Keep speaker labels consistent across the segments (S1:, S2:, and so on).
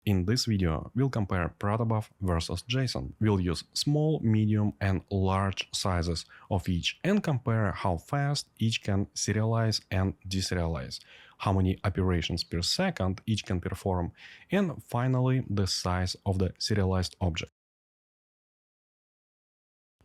S1: In this video, we'll compare Protobuf versus JSON. We'll use small, medium, and large sizes of each and compare how fast each can serialize and deserialize, how many operations per second each can perform, and finally the size of the serialized object.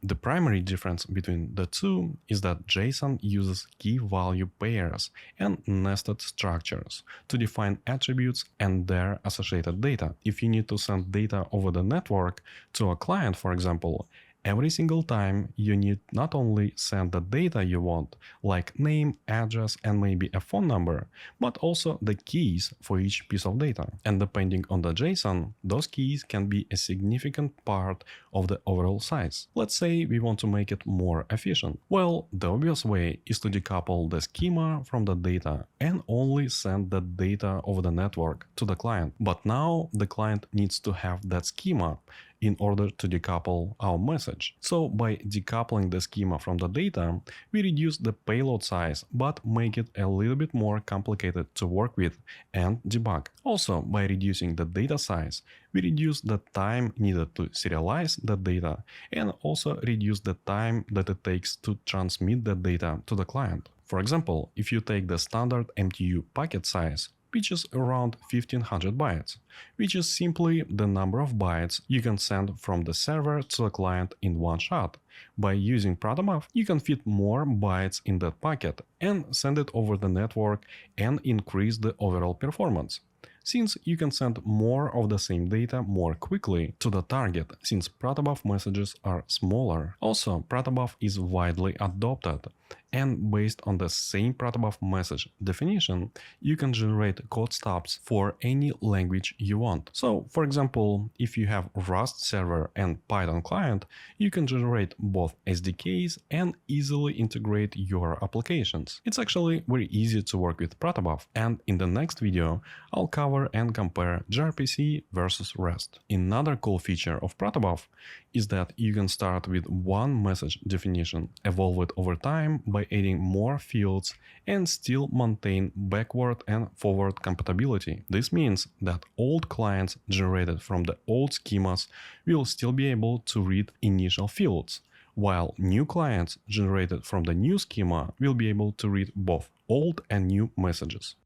S1: The primary difference between the two is that JSON uses key-value pairs and nested structures to define attributes and their associated data. If you need to send data over the network to a client, for example, every single time you need not only send the data you want, like name, address, and maybe a phone number, but also the keys for each piece of data. And depending on the JSON, those keys can be a significant part of the overall size. Let's say we want to make it more efficient. Well, the obvious way is to decouple the schema from the data and only send the data over the network to the client. But now the client needs to have that schema in order to decouple our message. So by decoupling the schema from the data, we reduce the payload size but make it a little bit more complicated to work with and debug. Also, by reducing the data size, we reduce the time needed to serialize the data and also reduce the time that it takes to transmit the data to the client. For example, if you take the standard MTU packet size, which is around 1500 bytes, which is simply the number of bytes you can send from the server to the client in one shot. By using Protobuf, you can fit more bytes in that packet and send it over the network and increase the overall performance, since you can send more of the same data more quickly to the target, since Protobuf messages are smaller. Also, Protobuf is widely adopted, and based on the same Protobuf message definition, you can generate code stubs for any language you want. So, for example, if you have Rust server and Python client, you can generate both SDKs and easily integrate your applications. It's actually very easy to work with Protobuf, and in the next video, I'll cover and compare gRPC versus REST. Another cool feature of Protobuf is that you can start with one message definition, evolve it over time by adding more fields, and still maintain backward and forward compatibility. This means that old clients generated from the old schemas will still be able to read initial fields, while new clients generated from the new schema will be able to read both old and new messages.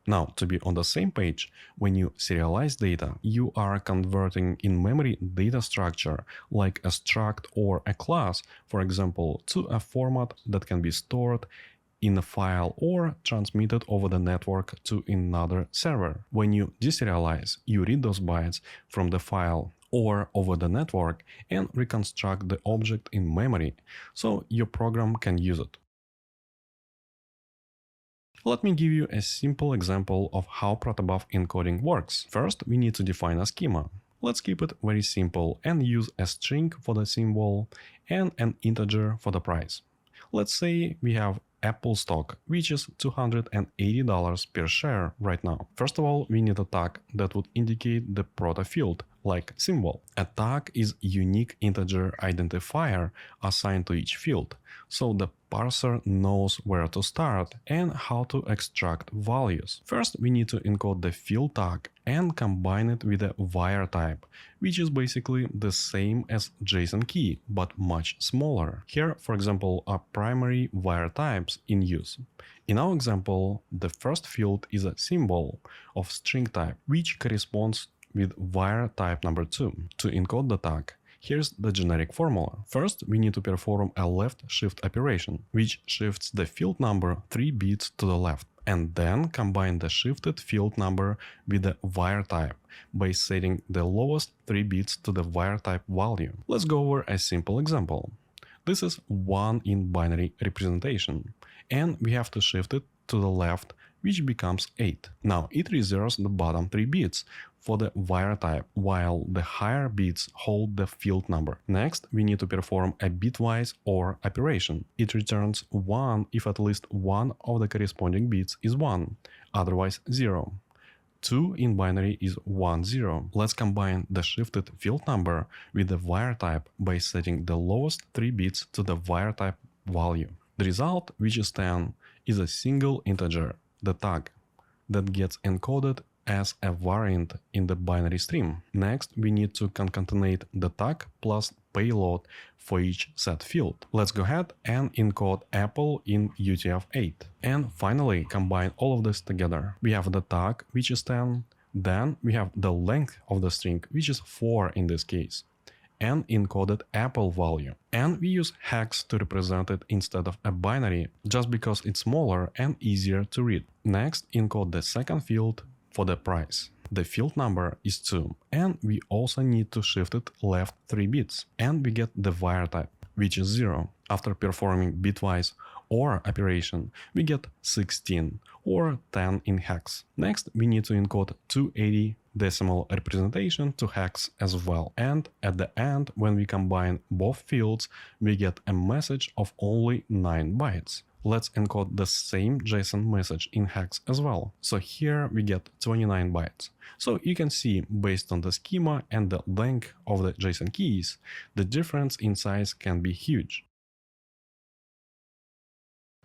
S1: Now, to be on the same page, when you serialize data, you are converting in-memory data structure like a struct or a class, for example, to a format that can be stored in a file or transmitted over the network to another server. When you deserialize, you read those bytes from the file or over the network and reconstruct the object in memory, so your program can use it. Let me give you a simple example of how Protobuf encoding works. First, we need to define a schema. Let's keep it very simple and use a string for the symbol and an integer for the price. Let's say we have Apple stock, which is $280 per share right now. First of all, we need a tag that would indicate the proto field, like symbol. A tag is unique integer identifier assigned to each field, so the parser knows where to start and how to extract values. First, we need to encode the field tag and combine it with a var type, which is basically the same as JSON key, but much smaller. Here, for example, are primary var types in use. In our example, the first field is a symbol of string type, which corresponds with var type number 2. To encode the tag, here's the generic formula. First, we need to perform a left shift operation, which shifts the field number 3 bits to the left, and then combine the shifted field number with the var type by setting the lowest 3 bits to the var type value. Let's go over a simple example. This is 1 in binary representation, and we have to shift it to the left, which becomes 8. Now it reserves the bottom 3 bits for the var type, while the higher bits hold the field number. Next, we need to perform a bitwise OR operation. It returns 1 if at least one of the corresponding bits is 1, otherwise 0. 2 in binary is 1, 0. Let's combine the shifted field number with the var type by setting the lowest 3 bits to the var type value. The result, which is 10, is a single integer, the tag, that gets encoded as a variant in the binary stream. Next, we need to concatenate the tag plus payload for each set field. Let's go ahead and encode Apple in UTF-8. And finally, combine all of this together. We have the tag, which is 10. Then we have the length of the string, which is 4 in this case, and encoded Apple value. And we use hex to represent it instead of a binary, just because it's smaller and easier to read. Next, encode the second field for the price. The field number is 2, and we also need to shift it left 3 bits, and we get the wire type, which is 0. After performing bitwise OR operation, we get 16 or 10 in hex. Next, we need to encode 280 decimal representation to hex as well. And at the end, when we combine both fields, we get a message of only 9 bytes. Let's encode the same JSON message in hex as well. So here we get 29 bytes. So you can see, based on the schema and the length of the JSON keys, the difference in size can be huge.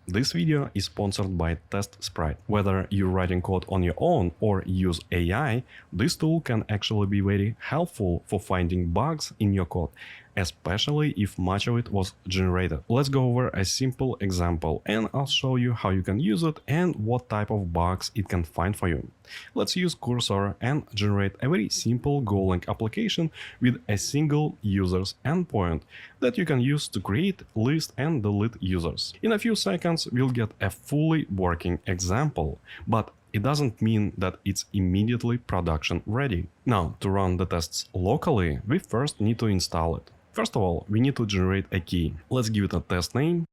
S1: This video is sponsored by TestSprite. Whether you're writing code on your own or use AI, this tool can actually be very helpful for finding bugs in your code, especially if much of it was generated. Let's go over a simple example and I'll show you how you can use it and what type of bugs it can find for you. Let's use Cursor and generate a very simple Golang application with a single user's endpoint that you can use to create, list and delete users. In a few seconds, we'll get a fully working example, but it doesn't mean that it's immediately production ready. Now, to run the tests locally, we first need to install it. First of all, we need to generate a key. Let's give it a test name,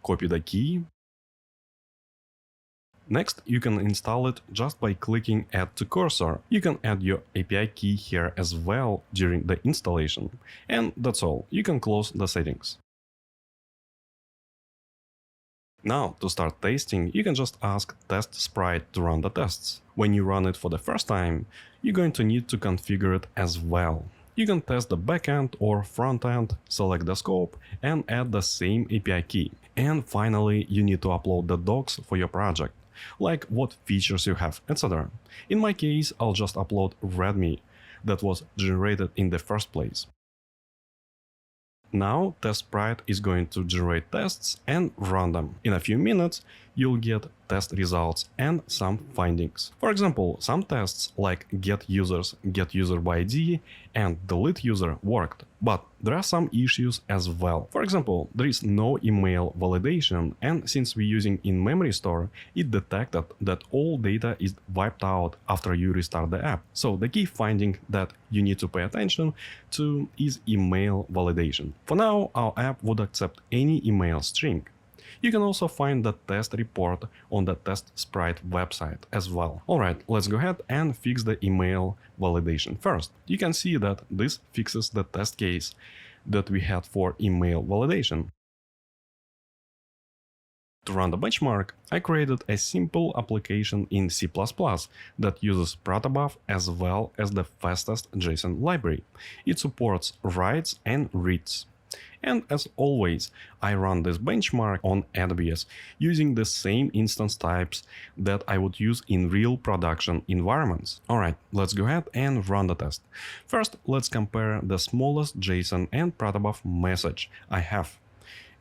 S1: copy the key. Next, you can install it just by clicking Add to Cursor. You can add your API key here as well during the installation. And that's all. You can close the settings. Now, to start testing, you can just ask TestSprite to run the tests. When you run it for the first time, you're going to need to configure it as well. You can test the backend or frontend, select the scope, and add the same API key. And finally, you need to upload the docs for your project, like what features you have, etc. In my case, I'll just upload README that was generated in the first place. Now, TestSprite is going to generate tests and run them. In a few minutes, you'll get test results and some findings. For example, some tests like get users, get user by ID, and delete user worked, but there are some issues as well. For example, there is no email validation, and since we're using in-memory store, it detected that all data is wiped out after you restart the app. So the key finding that you need to pay attention to is email validation. For now, our app would accept any email string. You can also find the test report on the TestSprite website as well. Alright, let's go ahead and fix the email validation first. You can see that this fixes the test case that we had for email validation. To run the benchmark, I created a simple application in C++ that uses Protobuf as well as the fastest JSON library. It supports writes and reads. And as always, I run this benchmark on AWS using the same instance types that I would use in real production environments. Alright, let's go ahead and run the test. First, let's compare the smallest JSON and Protobuf message I have.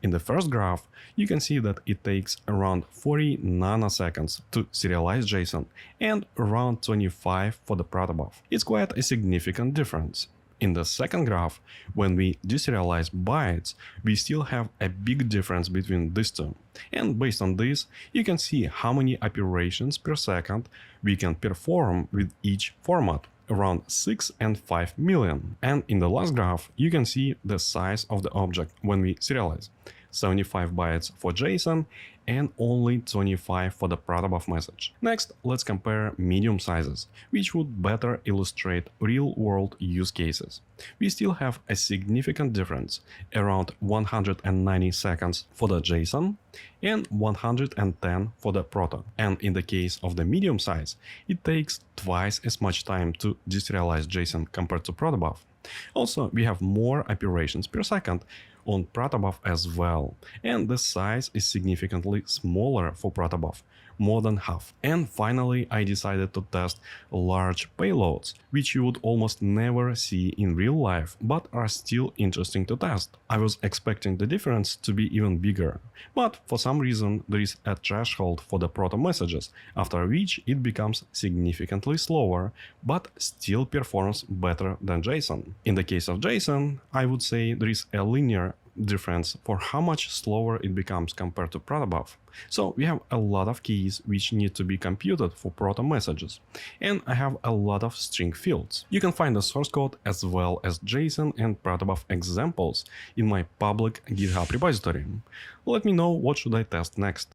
S1: In the first graph, you can see that it takes around 40 nanoseconds to serialize JSON and around 25 for the Protobuf. It's quite a significant difference. In the second graph, when we deserialize bytes, we still have a big difference between these two. And based on this, you can see how many operations per second we can perform with each format, around 6 and 5 million. And in the last graph, you can see the size of the object when we serialize. 75 bytes for JSON and only 25 for the Protobuf message. Next, let's compare medium sizes, which would better illustrate real-world use cases. We still have a significant difference, around 190 seconds for the JSON and 110 for the Proto. And in the case of the medium size, it takes twice as much time to deserialize JSON compared to Protobuf. Also, we have more operations per second on Protobuf as well, and the size is significantly smaller for Protobuf, more than half. And finally, I decided to test large payloads, which you would almost never see in real life, but are still interesting to test. I was expecting the difference to be even bigger, but for some reason there is a threshold for the proto messages, after which it becomes significantly slower, but still performs better than JSON. In the case of JSON, I would say there is a linear difference for how much slower it becomes compared to Protobuf. So we have a lot of keys which need to be computed for proto messages, and I have a lot of string fields. You can find the source code as well as JSON and Protobuf examples in my public GitHub repository. Let me know what should I test next.